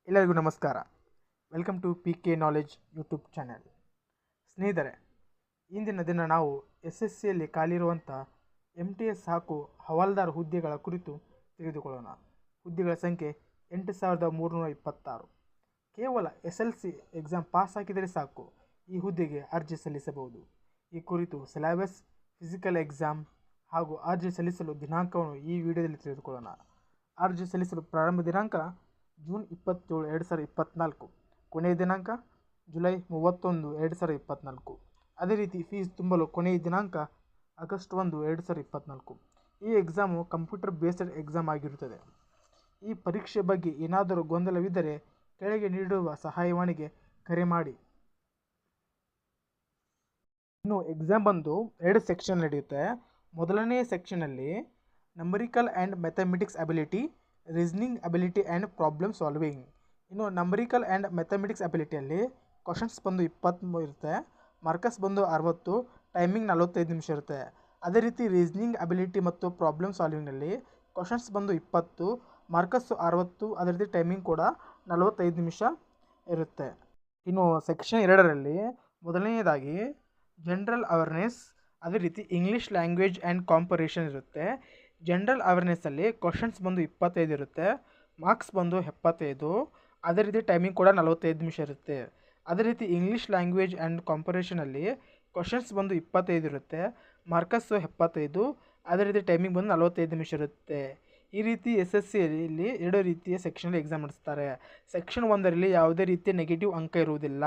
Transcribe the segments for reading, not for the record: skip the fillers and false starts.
ಎಲ್ಲರಿಗೂ ನಮಸ್ಕಾರ. Welcome to PK knowledge YouTube channel. ಸ್ನೇಹಿತರೆ, ಇಂದಿನ ದಿನ ನಾವು SSCಯಲ್ಲಿ ಖಾಲಿರುವಂಥ MTS ಹಾಗೂ ಹವಾಲ್ದಾರ್ ಹುದ್ದೆಗಳ ಕುರಿತು ತಿಳಿದುಕೊಳ್ಳೋಣ. ಹುದ್ದೆಗಳ ಸಂಖ್ಯೆ 8326. ಕೇವಲ SLC ಎಕ್ಸಾಮ್ ಪಾಸ್ ಹಾಕಿದರೆ ಸಾಕು ಈ ಹುದ್ದೆಗೆ ಅರ್ಜಿ ಸಲ್ಲಿಸಬಹುದು. ಈ ಕುರಿತು ಸಿಲೆಬಸ್, ಫಿಸಿಕಲ್ ಎಕ್ಸಾಮ್ ಹಾಗೂ ಅರ್ಜಿ ಸಲ್ಲಿಸಲು ದಿನಾಂಕವನ್ನು ಈ ವಿಡಿಯೋದಲ್ಲಿ ತಿಳಿದುಕೊಳ್ಳೋಣ. ಅರ್ಜಿ ಸಲ್ಲಿಸಲು ಪ್ರಾರಂಭ ದಿನಾಂಕ ಜೂನ್ 27, 2024. ಕೊನೆಯ ದಿನಾಂಕ ಜುಲೈ 31, 2024. ಅದೇ ರೀತಿ ಫೀಸ್ ತುಂಬಲು ಕೊನೆಯ ದಿನಾಂಕ ಆಗಸ್ಟ್ 1, 2024. ಈ ಎಕ್ಸಾಮು ಕಂಪ್ಯೂಟರ್ ಬೇಸ್ಡ್ ಎಕ್ಸಾಮ್ ಆಗಿರುತ್ತದೆ. ಈ ಪರೀಕ್ಷೆ ಬಗ್ಗೆ ಏನಾದರೂ ಗೊಂದಲವಿದ್ದರೆ ಕೆಳಗೆ ನೀಡಿರುವ ಸಹಾಯವಾಣಿಗೆ ಕರೆ ಮಾಡಿ. ಇನ್ನು ಎಕ್ಸಾಮ್ ಬಂದು 2 ಸೆಕ್ಷನ್ ನಡೆಯುತ್ತೆ. ಮೊದಲನೇ ಸೆಕ್ಷನಲ್ಲಿ numerical and mathematics ability, reasoning ability and problem solving. ಇನ್ನು ನಂಬರಿಕಲ್ ಆ್ಯಂಡ್ ಮ್ಯಾಥಮೆಟಿಕ್ಸ್ ಅಬಿಲಿಟಿಯಲ್ಲಿ ಕ್ವಶನ್ಸ್ ಬಂದು 20 ಇರುತ್ತೆ, ಮಾರ್ಕಸ್ ಬಂದು 60, ಟೈಮಿಂಗ್ 45 ನಿಮಿಷ ಇರುತ್ತೆ. ಅದೇ ರೀತಿ ರೀಸನಿಂಗ್ ಅಬಿಲಿಟಿ ಮತ್ತು ಪ್ರಾಬ್ಲಮ್ ಸಾಲ್ವಿಂಗ್ನಲ್ಲಿ ಕ್ವಶನ್ಸ್ ಬಂದು 20, ಮಾರ್ಕಸ್ 60, ಅದೇ ರೀತಿ ಟೈಮಿಂಗ್ ಕೂಡ 45 ನಿಮಿಷ ಇರುತ್ತೆ. ಇನ್ನು ಸೆಕ್ಷನ್ 2ರಲ್ಲಿ ಮೊದಲನೆಯದಾಗಿ ಜನರಲ್ ಅವೇರ್ನೆಸ್, ಅದೇ ರೀತಿ ಇಂಗ್ಲೀಷ್ ಲ್ಯಾಂಗ್ವೇಜ್ ಆ್ಯಂಡ್ ಕಾಂಪರೇಷನ್ ಇರುತ್ತೆ. ಜನರಲ್ ಅವೇರ್ನೆಸ್ಸಲ್ಲಿ ಕ್ವಶನ್ಸ್ ಬಂದು 25 ಇರುತ್ತೆ, ಮಾರ್ಕ್ಸ್ ಬಂದು 75, ಅದೇ ರೀತಿ ಟೈಮಿಂಗ್ ಕೂಡ 45 ನಿಮಿಷ ಇರುತ್ತೆ. ಅದೇ ರೀತಿ ಇಂಗ್ಲೀಷ್ ಲ್ಯಾಂಗ್ವೇಜ್ ಆ್ಯಂಡ್ ಕಾಂಪರೇಷನಲ್ಲಿ ಕ್ವಶನ್ಸ್ ಬಂದು 25 ಇರುತ್ತೆ, ಮಾರ್ಕಸ್ 75, ಅದೇ ರೀತಿ ಟೈಮಿಂಗ್ ಬಂದು 45 ನಿಮಿಷ ಇರುತ್ತೆ. ಈ ರೀತಿ SSCಯಲ್ಲಿ 2 ರೀತಿಯ ಸೆಕ್ಷನಲ್ಲಿ ಎಕ್ಸಾಮ್ ನಡೆಸ್ತಾರೆ. ಸೆಕ್ಷನ್ 1ರಲ್ಲಿ ಯಾವುದೇ ರೀತಿಯ ನೆಗೆಟಿವ್ ಅಂಕ ಇರುವುದಿಲ್ಲ,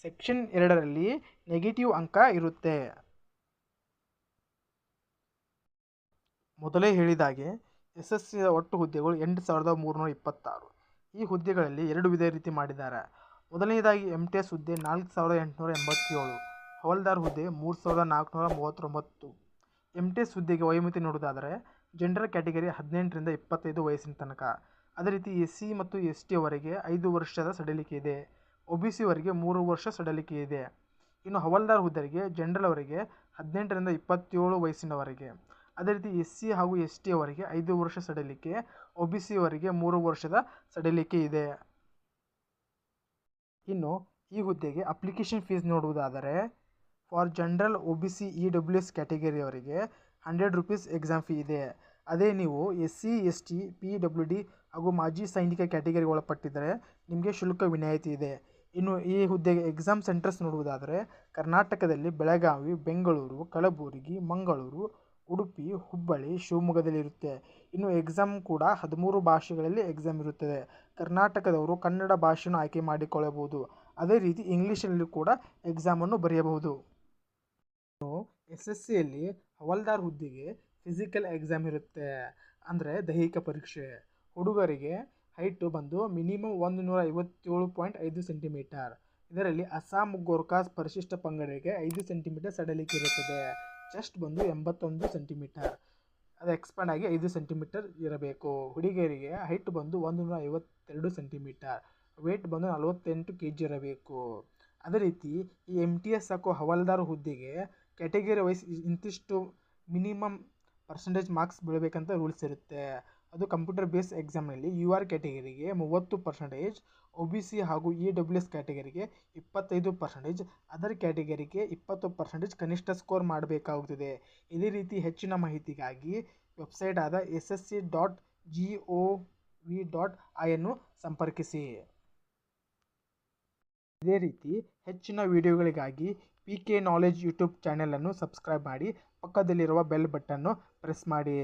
ಸೆಕ್ಷನ್ 2ರಲ್ಲಿ ನೆಗೆಟಿವ್ ಅಂಕ ಇರುತ್ತೆ. ಮೊದಲೇ ಹೇಳಿದಾಗೆ SSCಯ ಒಟ್ಟು ಹುದ್ದೆಗಳು 8326. ಈ ಹುದ್ದೆಗಳಲ್ಲಿ 2 ವಿಧ ರೀತಿ ಮಾಡಿದ್ದಾರೆ. ಮೊದಲನೇದಾಗಿ MTS ಹುದ್ದೆ 4887, ಹವಾಲ್ದಾರ್ ಹುದ್ದೆ 3439. MTS ಹುದ್ದೆಗೆ ವಯೋಮಿತಿ ನೋಡೋದಾದರೆ ಜನರಲ್ ಕ್ಯಾಟಗರಿ 18 ರಿಂದ 25 ವಯಸ್ಸಿನ ತನಕ. ಅದೇ ರೀತಿ SC ಮತ್ತು ST ಅವರಿಗೆ 5 ವರ್ಷದ ಸಡಿಲಿಕೆ ಇದೆ, OBC ಅವರಿಗೆ 3 ವರ್ಷ ಸಡಿಲಿಕೆ ಇದೆ. ಇನ್ನು ಹವಾಲ್ದಾರ್ ಹುದ್ದೆಗೆ ಜನರಲ್ ಅವರಿಗೆ 18 ರಿಂದ 27 ವಯಸ್ಸಿನವರೆಗೆ, ಅದೇ ರೀತಿ SC ಹಾಗೂ ST ಅವರಿಗೆ 5 ವರ್ಷ ಸಡಿಲಿಕೆ, OBC ಅವರಿಗೆ 3 ವರ್ಷದ ಸಡಿಲಿಕೆ ಇದೆ. ಇನ್ನು ಈ ಹುದ್ದೆಗೆ ಅಪ್ಲಿಕೇಶನ್ ಫೀಸ್ ನೋಡುವುದಾದರೆ for general, OBC, EWS category ಅವರಿಗೆ 100 ರೂಪೀಸ್ ಎಕ್ಸಾಮ್ ಫೀ ಇದೆ. ಅದೇ ನೀವು SC, ST, PWD ಹಾಗೂ ಮಾಜಿ ಸೈನಿಕ ಕ್ಯಾಟಗರಿಗೆ ಒಳಪಟ್ಟಿದ್ದರೆ ನಿಮಗೆ ಶುಲ್ಕ ವಿನಾಯಿತಿ ಇದೆ. ಇನ್ನು ಈ ಹುದ್ದೆಗೆ ಎಕ್ಸಾಮ್ ಸೆಂಟರ್ಸ್ ನೋಡುವುದಾದರೆ ಕರ್ನಾಟಕದಲ್ಲಿ ಬೆಳಗಾವಿ, ಬೆಂಗಳೂರು, ಕಲಬುರಗಿ, ಮಂಗಳೂರು, ಉಡುಪಿ, ಹುಬ್ಬಳ್ಳಿ, ಶಿವಮೊಗ್ಗದಲ್ಲಿ ಇರುತ್ತೆ. ಇನ್ನು ಎಕ್ಸಾಮ್ ಕೂಡ 13 ಭಾಷೆಗಳಲ್ಲಿ ಎಕ್ಸಾಮ್ ಇರುತ್ತದೆ. ಕರ್ನಾಟಕದವರು ಕನ್ನಡ ಭಾಷೆಯನ್ನು ಆಯ್ಕೆ ಮಾಡಿಕೊಳ್ಳಬಹುದು. ಅದೇ ರೀತಿ ಇಂಗ್ಲೀಷಲ್ಲಿ ಕೂಡ ಎಕ್ಸಾಮನ್ನು ಬರೆಯಬಹುದು. ಇನ್ನು SSCಯಲ್ಲಿ ಹವಾಲ್ದಾರ್ ಹುದ್ದೆಗೆ ಫಿಸಿಕಲ್ ಎಕ್ಸಾಮ್ ಇರುತ್ತೆ, ಅಂದರೆ ದೈಹಿಕ ಪರೀಕ್ಷೆ. ಹುಡುಗರಿಗೆ ಹೈಟು ಬಂದು ಮಿನಿಮಮ್ 157.5 ಸೆಂಟಿಮೀಟರ್. ಇದರಲ್ಲಿ ಅಸ್ಸಾಂ ಗೋರ್ಖಾಸ್ ಪರಿಶಿಷ್ಟ ಪಂಗಡಕ್ಕೆ 5 ಸೆಂಟಿಮೀಟರ್ ಸಡಿಲಿಕೆ ಇರುತ್ತದೆ. ಚೆಸ್ಟ್ ಬಂದು 81 ಸೆಂಟಿಮೀಟರ್, ಅದು ಎಕ್ಸ್ಪಾಂಡ್ ಆಗಿ 5 ಸೆಂಟಿಮೀಟರ್ ಇರಬೇಕು. ಹುಡುಗಿಯರಿಗೆ ಹೈಟ್ ಬಂದು 152 ಸೆಂಟಿಮೀಟರ್, ವೇಟ್ ಬಂದು 48 kg ಇರಬೇಕು. ಅದೇ ರೀತಿ ಈ MTS ಹಾಗೂ ಹವಾಲ್ದಾರ್ ಹುದ್ದೆಗೆ ಕ್ಯಾಟಗರಿ ವೈಸ್ ಇಂತಿಷ್ಟು ಮಿನಿಮಮ್ ಪರ್ಸೆಂಟೇಜ್ ಮಾರ್ಕ್ಸ್ ಬೀಳಬೇಕಂತ ರೂಲ್ಸ್ ಇರುತ್ತೆ. ಅದು ಕಂಪ್ಯೂಟರ್ ಬೇಸ್ ಎಕ್ಸಾಮ್ನಲ್ಲಿ UR ಕ್ಯಾಟಗರಿಗೆ 30%, OBC ಹಾಗೂ EWS ಕ್ಯಾಟಗರಿಗೆ 25%, ಅದರ್ ಕ್ಯಾಟಗರಿಗೆ 20% ಕನಿಷ್ಠ ಸ್ಕೋರ್ ಮಾಡಬೇಕಾಗುತ್ತದೆ. ಇದೇ ರೀತಿ ಹೆಚ್ಚಿನ ಮಾಹಿತಿಗಾಗಿ ವೆಬ್ಸೈಟ್ ಆದ ssc.gov.in ಅನ್ನು ಸಂಪರ್ಕಿಸಿ. ಇದೇ ರೀತಿ ಹೆಚ್ಚಿನ ವಿಡಿಯೋಗಳಿಗಾಗಿ PK ನಾಲೆಜ್ ಯೂಟ್ಯೂಬ್ ಚಾನೆಲನ್ನು ಸಬ್ಸ್ಕ್ರೈಬ್ ಮಾಡಿ, ಪಕ್ಕದಲ್ಲಿರುವ ಬೆಲ್ ಬಟನ್ನು ಪ್ರೆಸ್ ಮಾಡಿ.